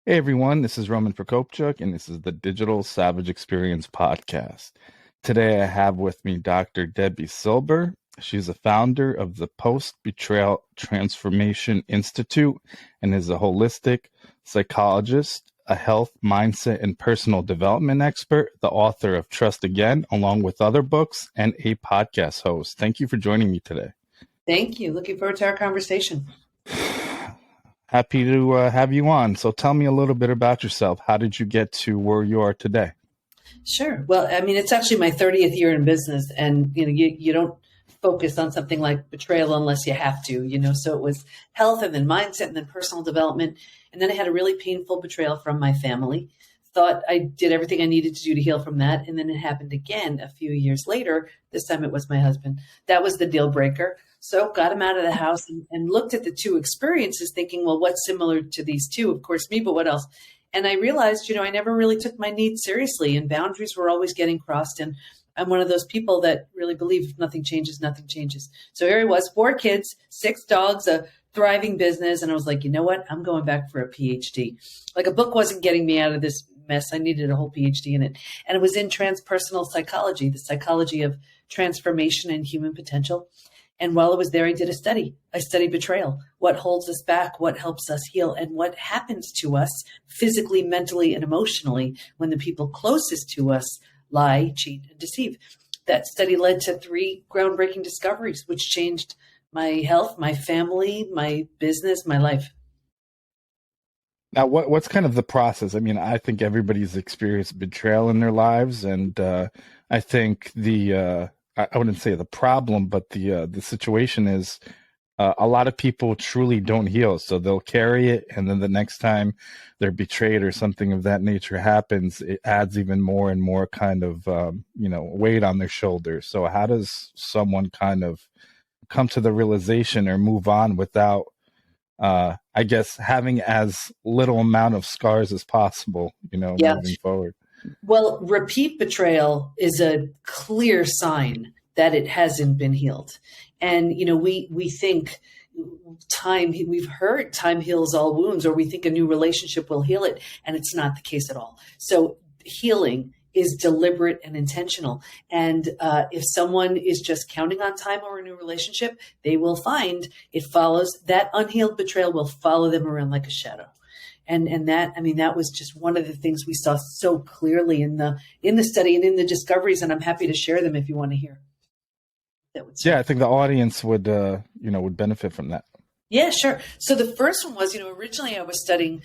Hey everyone, this is Roman Prokopchuk, and this is the Digital Savage Experience podcast. Today I have with me Dr. Debi Silber. She's the founder of the Betrayal Transformation Institute and is a holistic psychologist, a health, mindset, and personal development expert, the author of Trust Again, along with other books, and a podcast host. Thank you for joining me today. Thank you. Looking forward to our conversation. Happy to have you on. So tell me a little bit about yourself. How did you get to where you are today? Sure. Well, I mean, it's actually my 30th year in business, and you don't focus on something like betrayal unless you have to, so it was health and then mindset and then personal development. And then I had a really painful betrayal from my family. Thought I did everything I needed to do to heal from that. And then it happened again a few years later. This time it was my husband. That was the deal breaker. So got him out of the house and looked at the two experiences thinking, well, what's similar to these two? Of course, me, but what else? And I realized, I never really took my needs seriously, and boundaries were always getting crossed. And I'm one of those people that really believe if nothing changes, nothing changes. So here I was, 4 kids, 6 dogs, a thriving business. And I was like, you know what? I'm going back for a PhD. Like a book wasn't getting me out of this mess. I needed a whole PhD in it. And it was in transpersonal psychology, the psychology of transformation and human potential. And while I was there, I did a study. I studied betrayal, what holds us back, what helps us heal, and what happens to us physically, mentally, and emotionally when the people closest to us lie, cheat, and deceive. That study led to 3 groundbreaking discoveries, which changed my health, my family, my business, my life. Now, what's kind of the process? I mean, I think everybody's experienced betrayal in their lives, and I think I wouldn't say the problem, but the situation is a lot of people truly don't heal. So they'll carry it, and then the next time they're betrayed or something of that nature happens, it adds even more and more kind of, weight on their shoulders. So how does someone kind of come to the realization or move on without, I guess, having as little amount of scars as possible, moving forward? Well, repeat betrayal is a clear sign that it hasn't been healed. And, we think we've heard time heals all wounds, or we think a new relationship will heal it. And it's not the case at all. So healing is deliberate and intentional. And if someone is just counting on time or a new relationship, they will find it follows, that unhealed betrayal will follow them around like a shadow. And that was just one of the things we saw so clearly in the study and in the discoveries. And I'm happy to share them if you want to hear. I think the audience would benefit from that. Yeah, sure. So the first one was, originally I was studying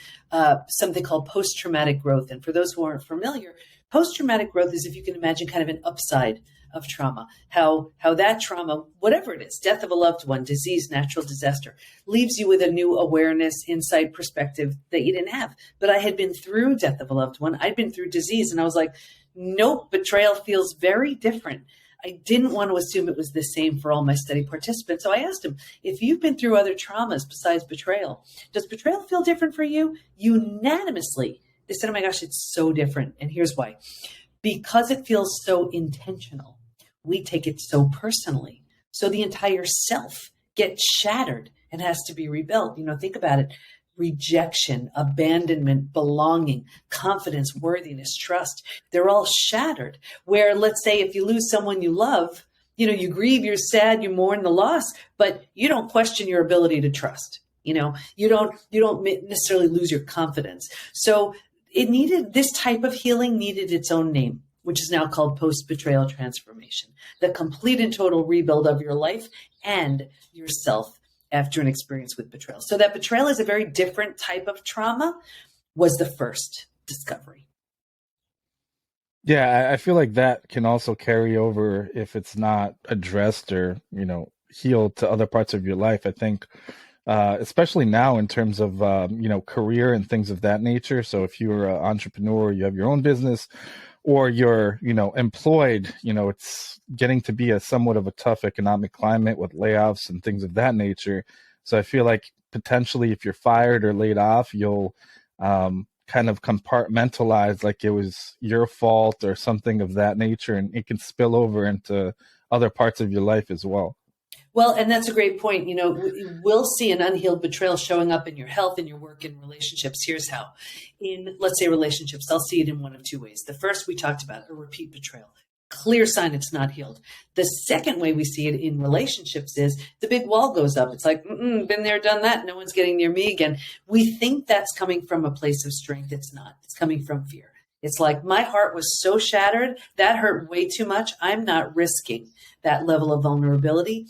something called post-traumatic growth. And for those who aren't familiar, post-traumatic growth is, if you can imagine, kind of an upside of trauma, how that trauma, whatever it is, death of a loved one, disease, natural disaster, leaves you with a new awareness, insight, perspective that you didn't have. But I had been through death of a loved one. I'd been through disease, and I was like, nope, betrayal feels very different. I didn't want to assume it was the same for all my study participants. So I asked them, if you've been through other traumas besides betrayal, does betrayal feel different for you? Unanimously, they said, oh my gosh, it's so different. And here's why. Because it feels so intentional, we take it so personally. So the entire self gets shattered and has to be rebuilt. Think about it. Rejection, abandonment, belonging, confidence, worthiness, trust. They're all shattered. Where, let's say, if you lose someone you love, you grieve, you're sad, you mourn the loss, but you don't question your ability to trust. You don't necessarily lose your confidence. So this type of healing needed its own name, which is now called post-betrayal transformation, the complete and total rebuild of your life and yourself after an experience with betrayal. So that betrayal is a very different type of trauma was the first discovery. Yeah, I feel like that can also carry over if it's not addressed or, healed to other parts of your life. I think, especially now in terms of, career and things of that nature. So if you're an entrepreneur, you have your own business, or you're, employed, it's getting to be a somewhat of a tough economic climate with layoffs and things of that nature. So I feel like potentially if you're fired or laid off, you'll kind of compartmentalize like it was your fault or something of that nature, and it can spill over into other parts of your life as well. Well, and that's a great point. We'll see an unhealed betrayal showing up in your health, in your work, in relationships. Here's how. In, let's say, relationships, I'll see it in one of two ways. The first we talked about, a repeat betrayal. Clear sign it's not healed. The second way we see it in relationships is the big wall goes up. It's like, been there, done that. No one's getting near me again. We think that's coming from a place of strength. It's not. It's coming from fear. It's like, my heart was so shattered. That hurt way too much. I'm not risking that level of vulnerability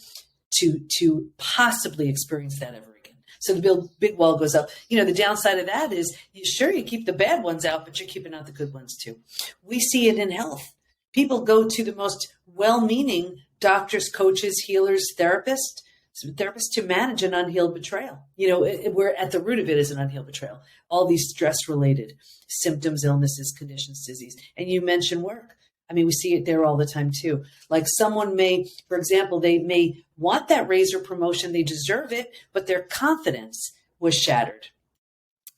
to possibly experience that ever again. So the big wall goes up. The downside of that is, you keep the bad ones out, but you're keeping out the good ones too. We see it in health. People go to the most well-meaning doctors, coaches, healers, therapists to manage an unhealed betrayal. We're at the root of it is an unhealed betrayal. All these stress-related symptoms, illnesses, conditions, disease. And you mentioned work. We see it there all the time too. Like someone may, for example, they may want that raise or promotion. They deserve it, but their confidence was shattered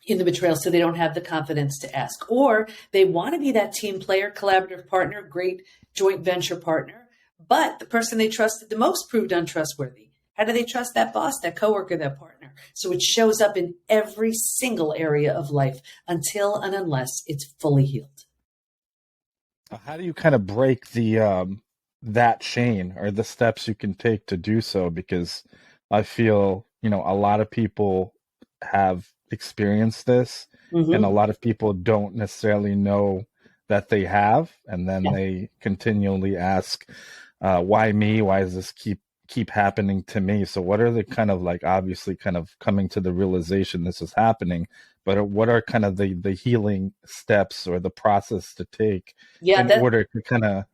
in the betrayal, so they don't have the confidence to ask. Or they want to be that team player, collaborative partner, great joint venture partner, but the person they trusted the most proved untrustworthy. How do they trust that boss, that coworker, that partner? So it shows up in every single area of life until and unless it's fully healed. How do you kind of break the that chain, or the steps you can take to do so? Because I feel, a lot of people have experienced this, and a lot of people don't necessarily know that they have, and then they continually ask, why me? Why does this keep happening to me? So what are the kind of, like, obviously kind of coming to the realization this is happening, but what are kind of the healing steps or the process to take in order to kind of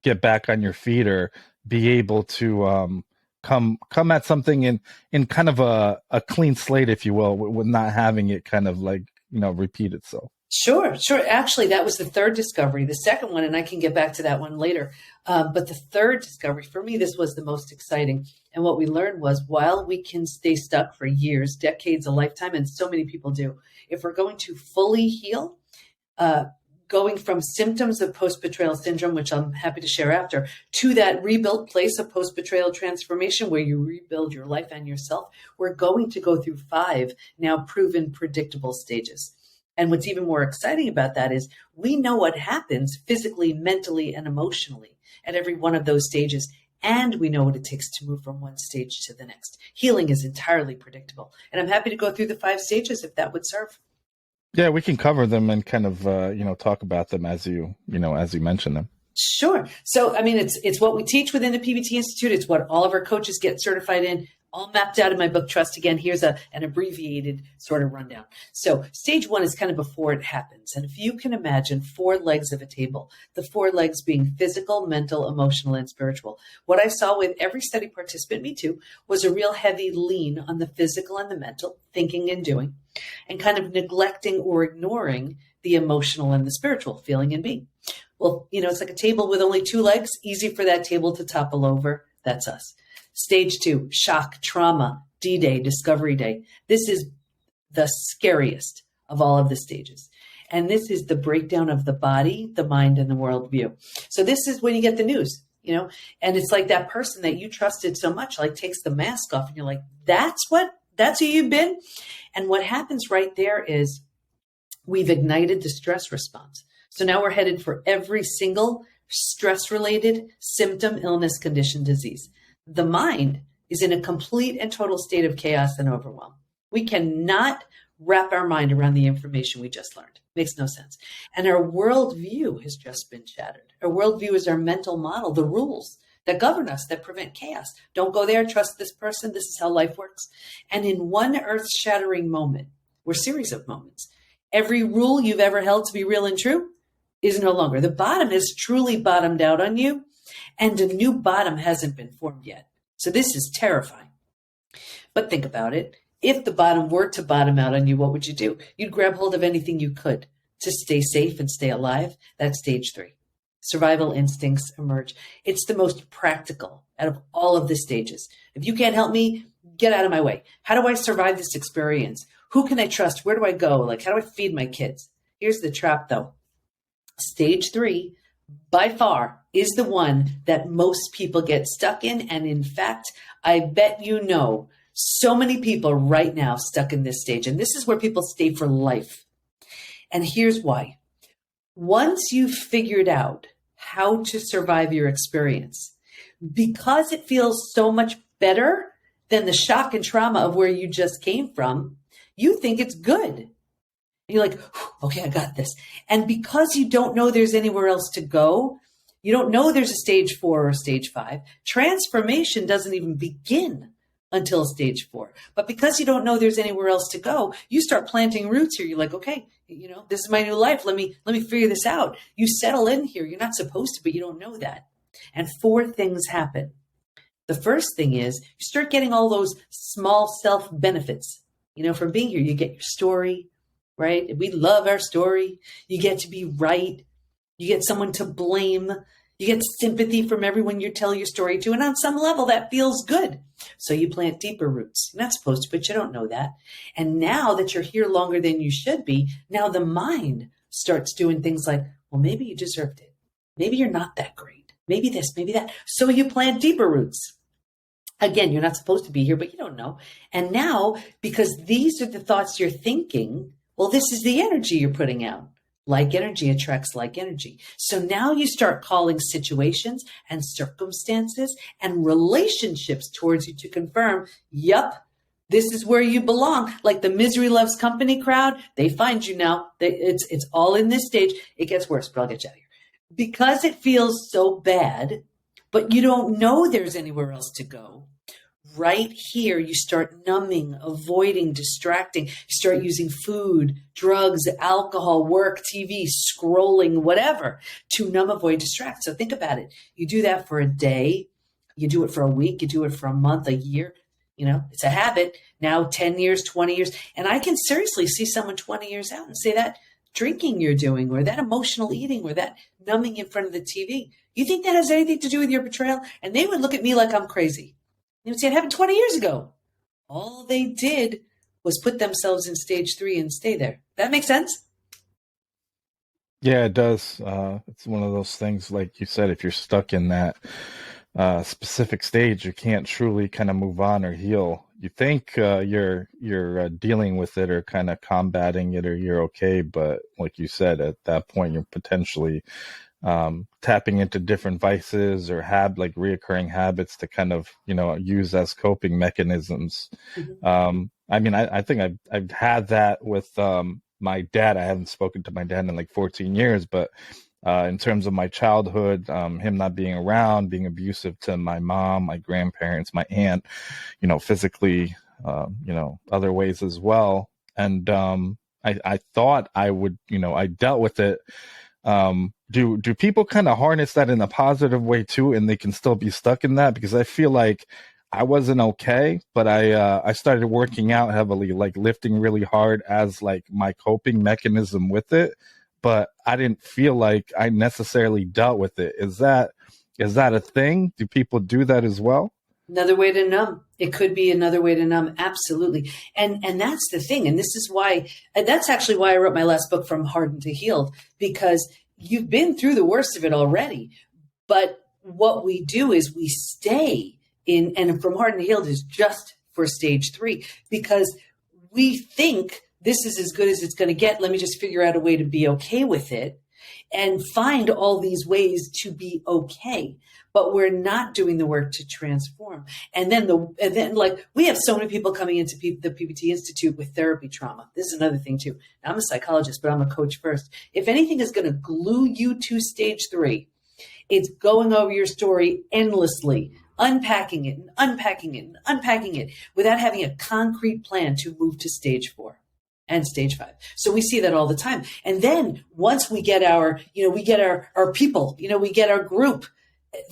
get back on your feet, or be able to come at something in kind of a clean slate, if you will, with not having it kind of like, repeat itself? Sure. Actually, that was the third discovery. The second one, and I can get back to that one later. But the third discovery, for me, this was the most exciting. And what we learned was, while we can stay stuck for years, decades, a lifetime, and so many people do, if we're going to fully heal, going from symptoms of post-betrayal syndrome, which I'm happy to share after, to that rebuilt place of post-betrayal transformation where you rebuild your life and yourself, we're going to go through 5 now proven predictable stages. And what's even more exciting about that is we know what happens physically, mentally, and emotionally at every one of those stages. And we know what it takes to move from one stage to the next. Healing is entirely predictable. And I'm happy to go through the 5 stages if that would serve. Yeah, we can cover them and kind of, talk about them as you mention them. Sure. So, it's what we teach within the PBT Institute. It's what all of our coaches get certified in, all mapped out in my book, Trust Again. Here's an abbreviated sort of rundown. So stage 1 is kind of before it happens. And if you can imagine 4 legs of a table, the 4 legs being physical, mental, emotional, and spiritual. What I saw with every study participant, me too, was a real heavy lean on the physical and the mental, thinking and doing, and kind of neglecting or ignoring the emotional and the spiritual, feeling and being. Well, it's like a table with only 2 legs, easy for that table to topple over. That's us. Stage 2, shock, trauma, D-Day, Discovery Day. This is the scariest of all of the stages. And this is the breakdown of the body, the mind, and the worldview. So this is when you get the news, and it's like that person that you trusted so much, like, takes the mask off, and you're like, that's who you've been? And what happens right there is we've ignited the stress response. So now we're headed for every single stress-related symptom, illness, condition, disease. The mind is in a complete and total state of chaos and overwhelm. We cannot wrap our mind around the information we just learned. Makes no sense. And our worldview has just been shattered. Our worldview is our mental model, the rules that govern us, that prevent chaos. Don't go there, trust this person, this is how life works. And in one earth-shattering moment, or series of moments, every rule you've ever held to be real and true is no longer. The bottom has truly bottomed out on you, and a new bottom hasn't been formed yet. So this is terrifying. But think about it. If the bottom were to bottom out on you, what would you do? You'd grab hold of anything you could to stay safe and stay alive. That's stage 3. Survival instincts emerge. It's the most practical out of all of the stages. If you can't help me, get out of my way. How do I survive this experience? Who can I trust? Where do I go? Like, how do I feed my kids? Here's the trap, though. Stage 3, by far is the one that most people get stuck in. And in fact, I bet you know so many people right now stuck in this stage. And this is where people stay for life. And here's why. Once you've figured out how to survive your experience, because it feels so much better than the shock and trauma of where you just came from, you think it's good. You're like, okay, I got this. And because you don't know there's anywhere else to go, you don't know there's a stage 4 or stage 5, transformation doesn't even begin until stage 4. But because you don't know there's anywhere else to go, you start planting roots here. You're like, okay, this is my new life. Let me figure this out. You settle in here. You're not supposed to, but you don't know that. And 4 things happen. The first thing is you start getting all those small self benefits. From being here, you get your story, right? We love our story. You get to be right. You get someone to blame. You get sympathy from everyone you tell your story to. And on some level, that feels good. So you plant deeper roots. You're not supposed to, but you don't know that. And now that you're here longer than you should be, now the mind starts doing things like, well, maybe you deserved it. Maybe you're not that great. Maybe this, maybe that. So you plant deeper roots. Again, you're not supposed to be here, but you don't know. And now, because these are the thoughts you're thinking, well, this is the energy you're putting out. Like energy attracts like energy. So now you start calling situations and circumstances and relationships towards you to confirm, yup, this is where you belong. Like the misery loves company crowd, they find you now. It's all in this stage. It gets worse, but I'll get you out of here. Because it feels so bad, but you don't know there's anywhere else to go. Right here, you start numbing, avoiding, distracting. You start using food, drugs, alcohol, work, TV, scrolling, whatever, to numb, avoid, distract. So think about it. You do that for a day. You do it for a week. You do it for a month, a year. It's a habit. Now 10 years, 20 years. And I can seriously see someone 20 years out and say that drinking you're doing or that emotional eating or that numbing in front of the TV, you think that has anything to do with your betrayal? And they would look at me like I'm crazy. They would say it happened 20 years ago. All they did was put themselves in stage 3 and stay there. That makes sense? Yeah, it does. It's one of those things, like you said, if you're stuck in that specific stage, you can't truly kind of move on or heal. You think you're dealing with it or kind of combating it or you're okay, but like you said, at that point, you're potentially tapping into different vices or like reoccurring habits to kind of, use as coping mechanisms. Mm-hmm. I think I've had that with my dad. I haven't spoken to my dad in like 14 years, but in terms of my childhood, him not being around, being abusive to my mom, my grandparents, my aunt, physically, other ways as well. And I thought I would, I dealt with it. Do people kind of harness that in a positive way too, and they can still be stuck in that? Because I feel like I wasn't okay, but I started working out heavily, like lifting really hard as like my coping mechanism with it. But I didn't feel like I necessarily dealt with it. Is that a thing? Do people do that as well? Another way to numb. It could be another way to numb. Absolutely. And that's the thing. And this is why, and that's actually why I wrote my last book, From Hardened to Healed, because you've been through the worst of it already. But what we do is we stay in, and From Hardened to Healed is just for stage 3, because we think this is as good as it's going to get. Let me just figure out a way to be okay with it and find all these ways to be okay. But we're not doing the work to transform. And then like we have so many people coming into the PBT Institute with therapy trauma. This is another thing too. Now, I'm a psychologist, but I'm a coach first. If anything is going to glue you to stage 3, it's going over your story endlessly, unpacking it and unpacking it and unpacking it without having a concrete plan to move to stage 4. And stage 5. So we see that all the time. And then once we get our people, we get our group,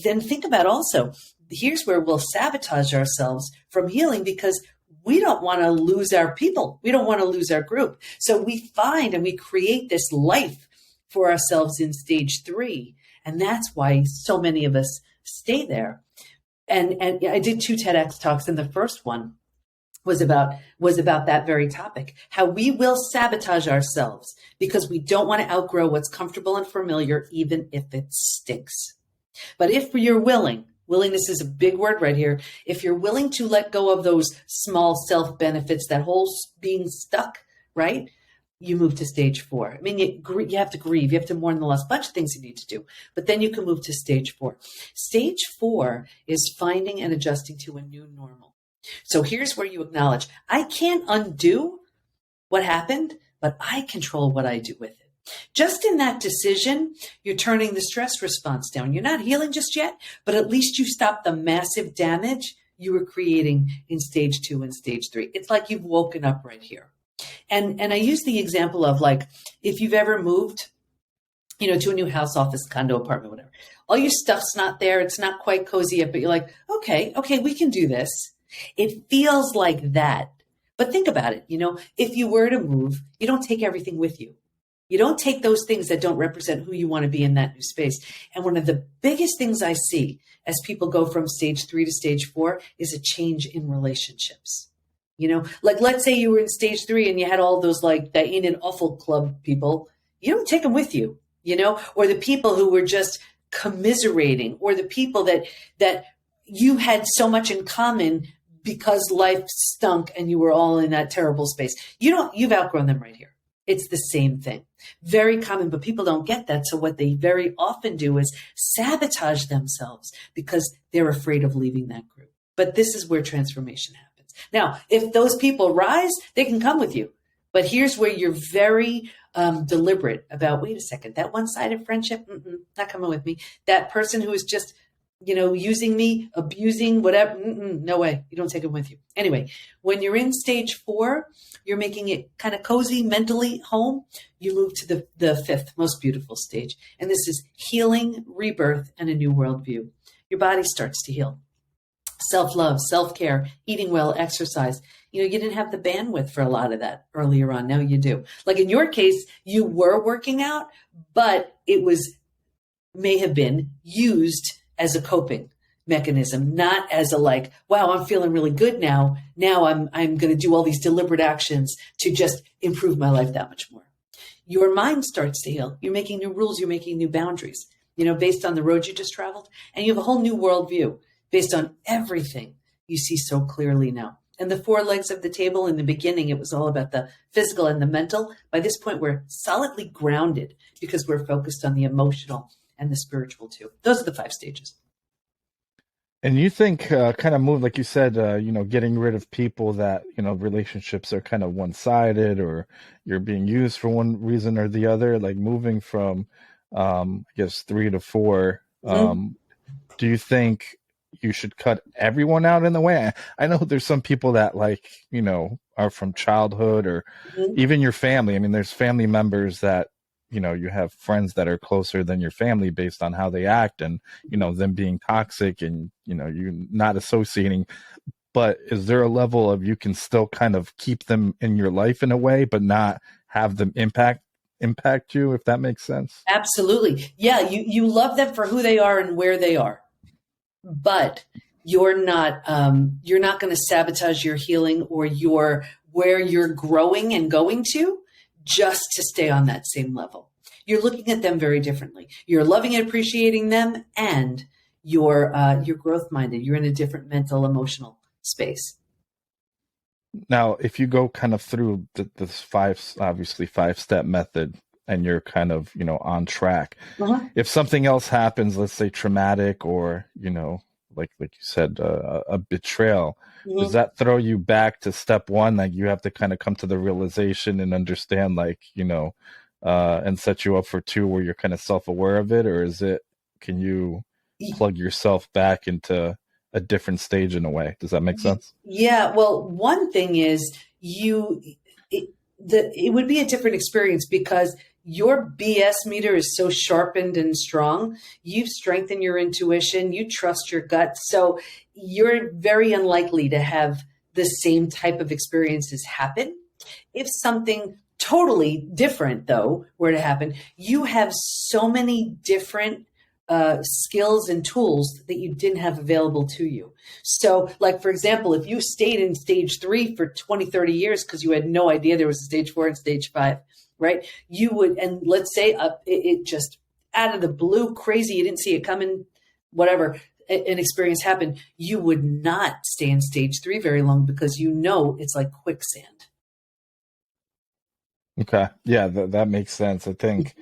then think about also, here's where we'll sabotage ourselves from healing, because we don't want to lose our people. We don't want to lose our group. So we find and we create this life for ourselves in stage 3. And that's why so many of us stay there. And I did 2 TEDx talks. In the first one, was about that very topic, how we will sabotage ourselves because we don't want to outgrow what's comfortable and familiar, even if it stinks. But if you're willingness is a big word right here. If you're willing to let go of those small self benefits, that whole being stuck, right? You move to stage 4. I mean, you have to grieve. You have to mourn the loss. Bunch of things you need to do. But then you can move to stage 4. Stage 4 is finding and adjusting to a new normal. So here's where you acknowledge, I can't undo what happened, but I control what I do with it. Just in that decision, you're turning the stress response down. You're not healing just yet, but at least you stopped the massive damage you were creating in stage 2 and stage 3. It's like you've woken up right here. And I use the example of, like, if you've ever moved, to a new house, office, condo, apartment, whatever. All your stuff's not there. It's not quite cozy yet, but you're like, okay, we can do this. It feels like that. But think about it. If you were to move, you don't take everything with you. You don't take those things that don't represent who you want to be in that new space. And one of the biggest things I see as people go from stage 3 to stage 4 is a change in relationships. Like, let's say you were in stage 3 and you had all those, like, that Ain't It Awful Club people. You don't take them with you, or the people who were just commiserating, or the people that you had so much in common because life stunk and you were all in that terrible space. You've outgrown them right here. It's the same thing. Very common, but people don't get that. So what they very often do is sabotage themselves because they're afraid of leaving that group. But this is where transformation happens. Now, if those people rise, they can come with you. But here's where you're very deliberate about, wait a second, that one-sided friendship, not coming with me. That person who is just, using me, abusing, whatever, no way. You don't take them with you. Anyway, when you're in stage 4, you're making it kind of cozy mentally home. You move to the 5th most beautiful stage. And this is healing, rebirth, and a new worldview. Your body starts to heal. Self-love, self-care, eating well, exercise. You didn't have the bandwidth for a lot of that earlier on. Now you do. Like in your case, you were working out, but it may have been used as a coping mechanism, not as a, like, wow, I'm feeling really good now. Now I'm going to do all these deliberate actions to just improve my life that much more. Your mind starts to heal. You're making new rules. You're making new boundaries, based on the road you just traveled. And you have a whole new worldview based on everything you see so clearly now. And the 4 legs of the table, in the beginning, it was all about the physical and the mental. By this point, we're solidly grounded because we're focused on the emotional and the spiritual too. Those are the 5 stages. And you think kind of move, like you said, getting rid of people that, relationships are kind of one-sided, or you're being used for one reason or the other, like moving from, I guess, 3 to 4. Do you think you should cut everyone out in the way? I know there's some people that, like, are from childhood, or even your family. I mean, there's family members that, you have friends that are closer than your family based on how they act, and, them being toxic, and, you're not associating. But is there a level of, you can still kind of keep them in your life in a way, but not have them impact you, if that makes sense? Absolutely. Yeah. You love them for who they are and where they are. But you're not going to sabotage your healing or where you're growing and going to, just to stay on that same level. You're looking at them very differently. You're loving and appreciating them, and you're growth minded. You're in a different mental, emotional space. Now, if you go kind of through this 5-step method, and you're kind of, on track. If something else happens, let's say traumatic, or, like you said, a betrayal, does that throw you back to step 1? Like, you have to kind of come to the realization and understand, like, and set you up for 2 where you're kind of self-aware of it? Or can you plug yourself back into a different stage in a way? Does that make sense? Yeah. Well, one thing is it would be a different experience because your BS meter is so sharpened and strong. You've strengthened your intuition. You trust your gut. So you're very unlikely to have the same type of experiences happen. If something totally different, though, were to happen, you have so many different skills and tools that you didn't have available to you. So, like, for example, if you stayed in stage 3 for 20, 30 years because you had no idea there was a stage 4 and stage 5, right? You would, and let's say it just out of the blue, crazy, you didn't see it coming, whatever, an experience happened, you would not stay in stage 3 very long because it's like quicksand. Okay. Yeah, that makes sense. I think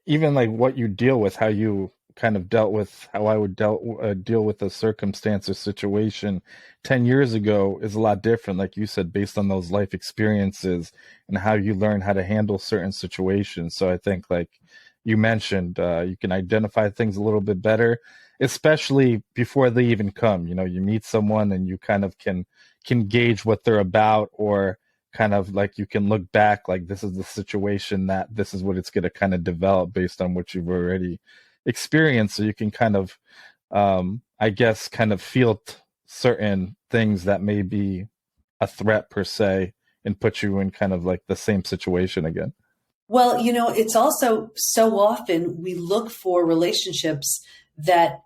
even like what you deal with, how you kind of dealt with, how I would deal with a circumstance or situation 10 years ago is a lot different, like you said, based on those life experiences and how you learn how to handle certain situations. So I think, like you mentioned, you can identify things a little bit better, especially before they even come. You meet someone and you kind of can gauge what they're about, or kind of like you can look back, like this is the situation, that this is what it's going to kind of develop based on what you've already experienced. So you can kind of, I guess, kind of feel certain things that may be a threat per se, and put you in kind of like the same situation again. Well, it's also so often we look for relationships that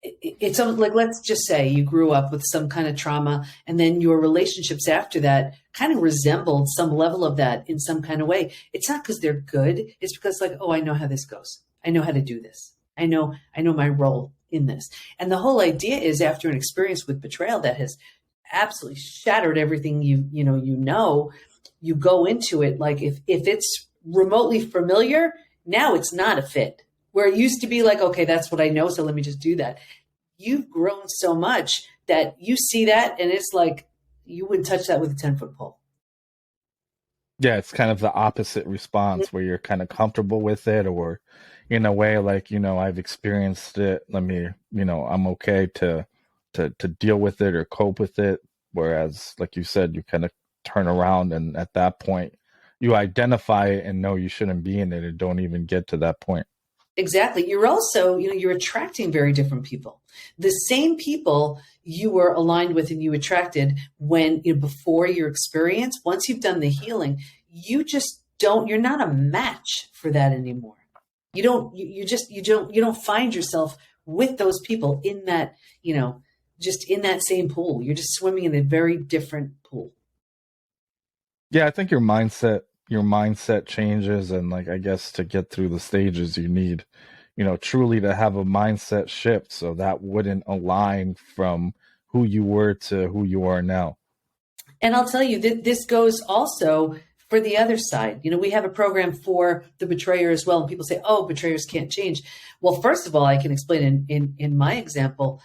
it's like, let's just say you grew up with some kind of trauma and then your relationships after that kind of resembled some level of that in some kind of way. It's not because they're good. It's because, like, oh, I know how this goes. I know how to do this. I know my role in this. And the whole idea is, after an experience with betrayal that has absolutely shattered everything you go into it like, if it's remotely familiar, now it's not a fit. Where it used to be like, okay, that's what I know, so let me just do that. You've grown so much that you see that, and it's like you wouldn't touch that with a 10-foot pole. Yeah, it's kind of the opposite response, where you're kind of comfortable with it, or in a way like, I've experienced it. Let me, I'm okay to deal with it or cope with it. Whereas, like you said, you kind of turn around, and at that point, you identify it and know you shouldn't be in it, and don't even get to that point. Exactly. You're also, you're attracting very different people. The same people you were aligned with and you attracted when, before your experience, once you've done the healing, you just you're not a match for that anymore. You don't find yourself with those people in that, just in that same pool. You're just swimming in a very different pool. Yeah, I think your mindset changes, and, like, I guess to get through the stages, you need, truly to have a mindset shift, so that wouldn't align from who you were to who you are now. And I'll tell you that this goes also for the other side. We have a program for the betrayer as well. And people say, oh, betrayers can't change. Well, first of all, I can explain in my example,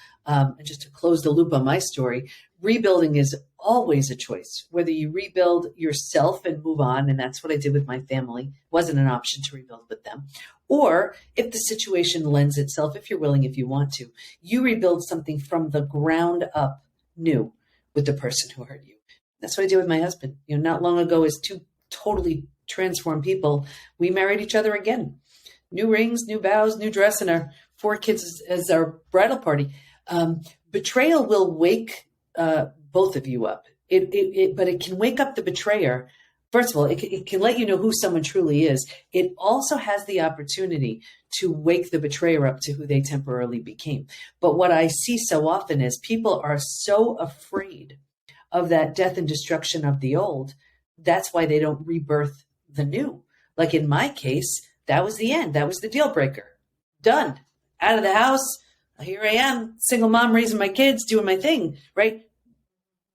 just to close the loop on my story, rebuilding is always a choice. Whether you rebuild yourself and move on, and that's what I did with my family, wasn't an option to rebuild with them. Or if the situation lends itself, if you're willing, if you want to, you rebuild something from the ground up new with the person who hurt you. That's what I did with my husband. Not long ago, as two totally transformed people, we married each other again. New rings, new vows, new dress, and our 4 kids as our bridal party. Betrayal will wake both of you up. But it can wake up the betrayer. First of all, it can let you know who someone truly is. It also has the opportunity to wake the betrayer up to who they temporarily became. But what I see so often is people are so afraid of that death and destruction of the old. That's why they don't rebirth the new. Like in my case, that was the end. That was the deal breaker. Done. Out of the house. Here I am, single mom, raising my kids, doing my thing, right?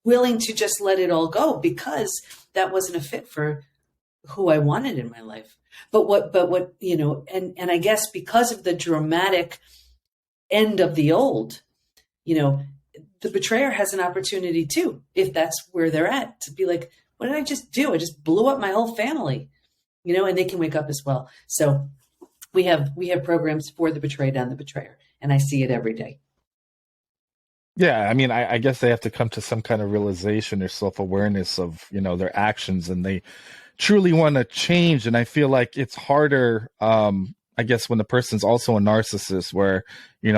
Willing to just let it all go because that wasn't a fit for who I wanted in my life. But what, and I guess because of the dramatic end of the old, the betrayer has an opportunity too, if that's where they're at, to be like, what did I just do? I just blew up my whole family, and they can wake up as well. So we have programs for the betrayed and the betrayer, and I see it every day. Yeah, I mean, I guess they have to come to some kind of realization or self-awareness of, their actions, and they truly want to change. And I feel like it's harder, I guess, when the person's also a narcissist, where,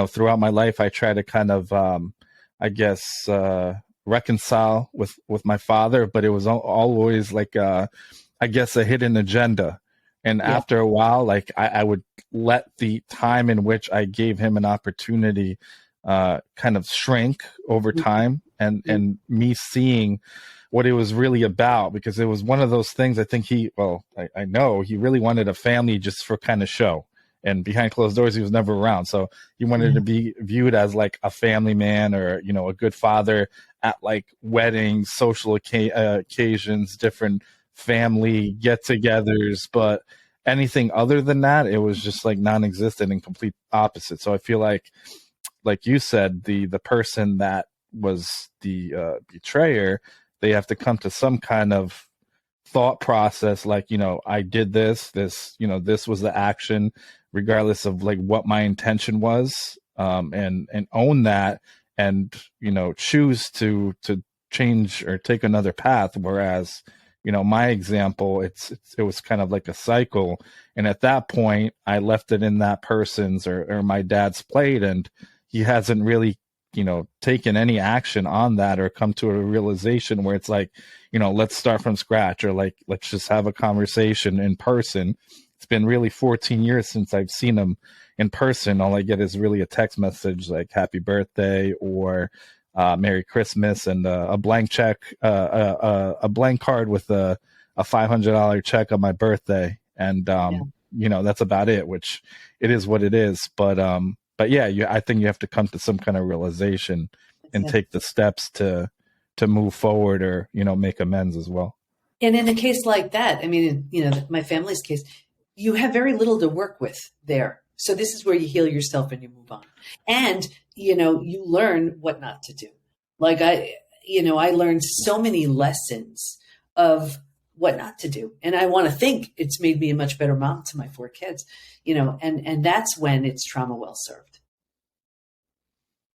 throughout my life, I try to kind of, I guess, reconcile with my father, but it was always like, I guess, a hidden agenda, And Yeah. after a while, like I would let the time in which I gave him an opportunity kind of shrink over time, Mhm. and me seeing what it was really about, because it was one of those things. I think I know he really wanted a family just for kind of show, and behind closed doors he was never around. So he wanted to Yeah. be viewed as like a family man, or a good father at like weddings, social occasions, different family get-togethers. But anything other than that, it was just like non-existent and complete opposite. So I feel like you said, the person that was the betrayer, they have to come to some kind of thought process, like, I did this, this was the action, regardless of like what my intention was, and own that, and choose to change or take another path. Whereas my example, it was kind of like a cycle, and at that point I left it in that person's, or my dad's plate, and he hasn't really taken any action on that, or come to a realization where it's like, let's start from scratch, or like, let's just have a conversation in person. It's been really 14 years since I've seen him in person. All I get is really a text message like happy birthday, or Merry Christmas, and a blank check, a blank card with a $500 check on my birthday. And, Yeah. that's about it, which it is what it is. But yeah, I think you have to come to some kind of realization That's and it. take the steps to move forward, or make amends as well. And in a case like that, I mean, my family's case, you have very little to work with there. So this is where you heal yourself and you move on. And, you learn what not to do. Like I learned so many lessons of what not to do. And I want to think it's made me a much better mom to my 4 kids, and that's when it's trauma well served.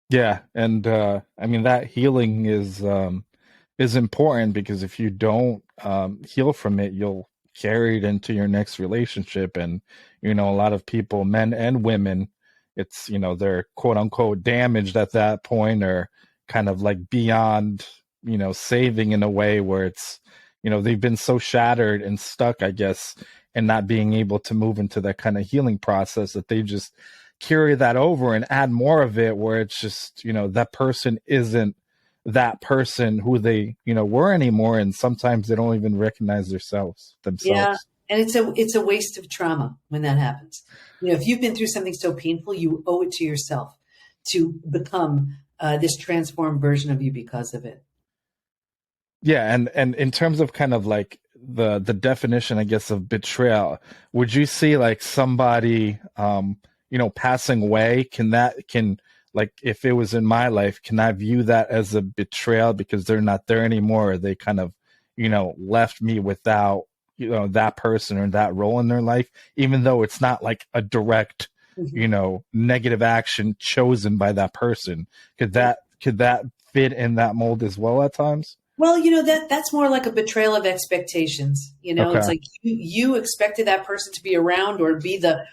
Yeah, and I mean, that healing is important, because if you don't heal from it, you'll carry it into your next relationship. And a lot of people, men and women, it's they're quote unquote damaged at that point, or kind of like beyond saving, in a way where it's they've been so shattered and stuck, I guess, and not being able to move into that kind of healing process, that they just carry that over and add more of it, where it's just that person isn't that person who they were anymore, and sometimes they don't even recognize Yeah. themselves. And it's a waste of trauma when that happens. If you've been through something so painful, you owe it to yourself to become this transformed version of you because of it. Yeah, and in terms of kind of like the definition, I guess, of betrayal, would you see like somebody passing away, can like, if it was in my life, can I view that as a betrayal because they're not there anymore, or they kind of left me without that person or that role in their life, even though it's not like a direct Mhm. negative action chosen by that person? Could Yeah. that fit in that mold as well at times? Well, that's more like a betrayal of expectations. It's Okay. like you expected that person to be around or be the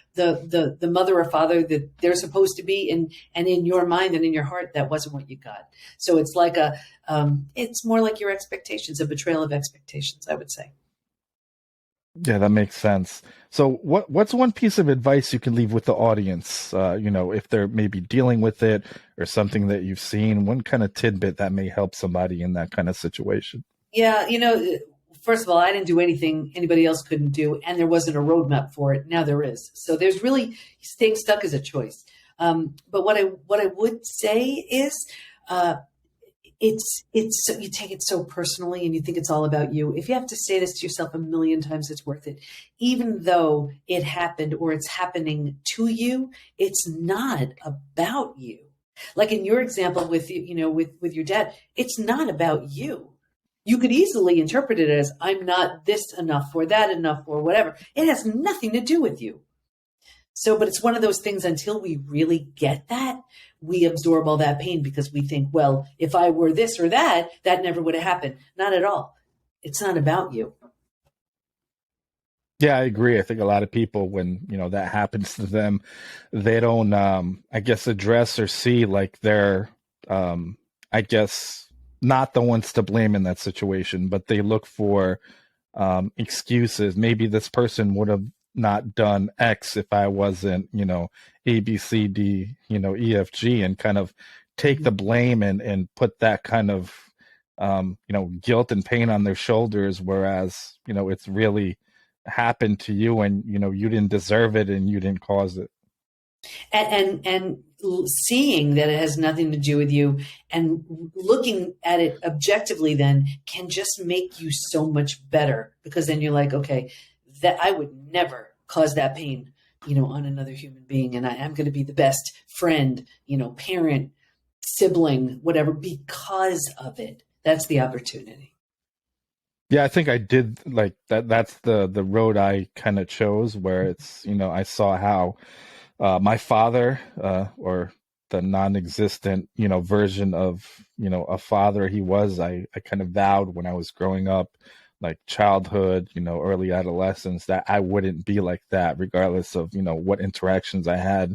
mother or father that they're supposed to be, and in your mind and in your heart, that wasn't what you got. So it's like it's more like your expectations, a betrayal of expectations, I would say. Yeah, that makes sense. So what's one piece of advice you can leave with the audience, if they're maybe dealing with it, or something that you've seen, one kind of tidbit that may help somebody in that kind of situation? Yeah, first of all, I didn't do anything anybody else couldn't do, and there wasn't a roadmap for it. Now there is. So there's really staying stuck is a choice. But what I would say is, uh, you take it so personally and you think it's all about you. If you have to say this to yourself a million times, it's worth it. Even though it happened or it's happening to you, it's not about you. Like in your example with with your dad, it's not about you. You could easily interpret it as I'm not this enough or that enough or whatever. It has nothing to do with you. So, but it's one of those things until we really get that, we absorb all that pain because we think, well, if I were this or that, that never would have happened. Not at all. It's not about you. Yeah, I agree. I think a lot of people, when that happens to them, they don't I guess address or see like they're I guess not the ones to blame in that situation, but they look for excuses. Maybe this person would have not done X if I wasn't, A, B, C, D, E, F, G, and kind of take the blame and put that kind of, guilt and pain on their shoulders. Whereas, it's really happened to you and, you didn't deserve it and you didn't cause it. And seeing that it has nothing to do with you and looking at it objectively then can just make you so much better, because then you're like, okay, that I would never cause that pain, on another human being. And I'm going to be the best friend, parent, sibling, whatever, because of it. That's the opportunity. Yeah, I think I did like that. That's the road I kind of chose, where it's, I saw how my father, or the non-existent, version of, a father he was, I kind of vowed when I was growing up, like childhood, early adolescence, that I wouldn't be like that, regardless of, what interactions I had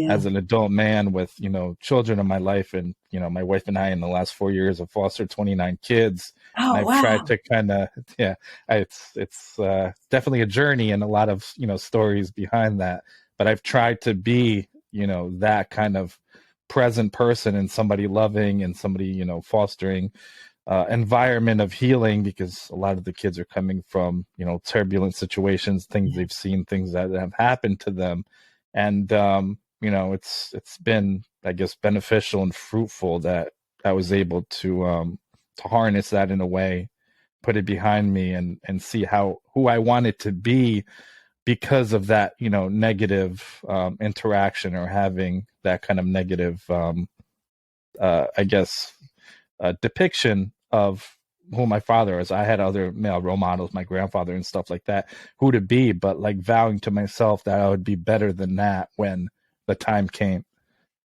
as an adult man with, children in my life. And, my wife and I, in the last 4 years, have fostered 29 kids. And Oh, I've tried wow. to kind of, it's definitely a journey and a lot of, stories behind that. But I've tried to be, that kind of present person and somebody loving and somebody, fostering environment of healing, because a lot of the kids are coming from, turbulent situations, things they've seen, things that have happened to them. And, it's been, I guess, beneficial and fruitful that I was able to harness that in a way, put it behind me and see who I wanted to be because of that, negative interaction, or having that kind of negative, I guess, depiction of who my father is. I had other male role models, my grandfather and stuff like that, who to be, but like vowing to myself that I would be better than that when the time came.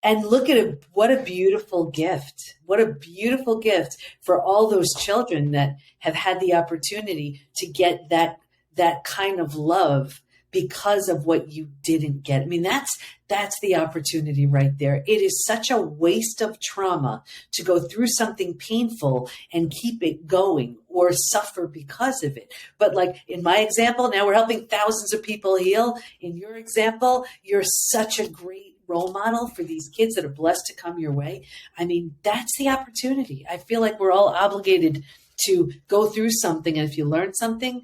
And look at it. What a beautiful gift. What a beautiful gift for all those children that have had the opportunity to get that kind of love because of what you didn't get. I mean, that's the opportunity right there. It is such a waste of trauma to go through something painful and keep it going or suffer because of it. But like in my example, now we're helping thousands of people heal. In your example, you're such a great role model for these kids that are blessed to come your way. I mean, that's the opportunity. I feel like we're all obligated to go through something. And if you learn something,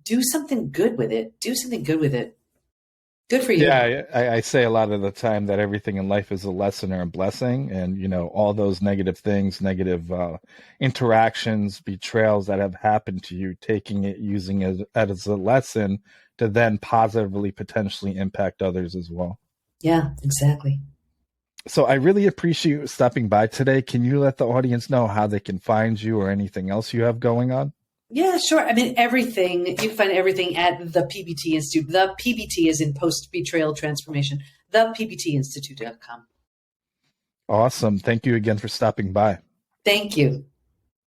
do something good with it. Do something good with it. Good for you. Yeah, I say a lot of the time that everything in life is a lesson or a blessing. And, all those negative things, negative interactions, betrayals that have happened to you, taking it, using it as a lesson to then positively potentially impact others as well. Yeah, exactly. So I really appreciate you stopping by today. Can you let the audience know how they can find you or anything else you have going on? Yeah, sure. I mean, everything. You can find everything at the PBT Institute. The PBT is in post betrayal transformation. The PBTinstitute.com. Awesome. Thank you again for stopping by. Thank you.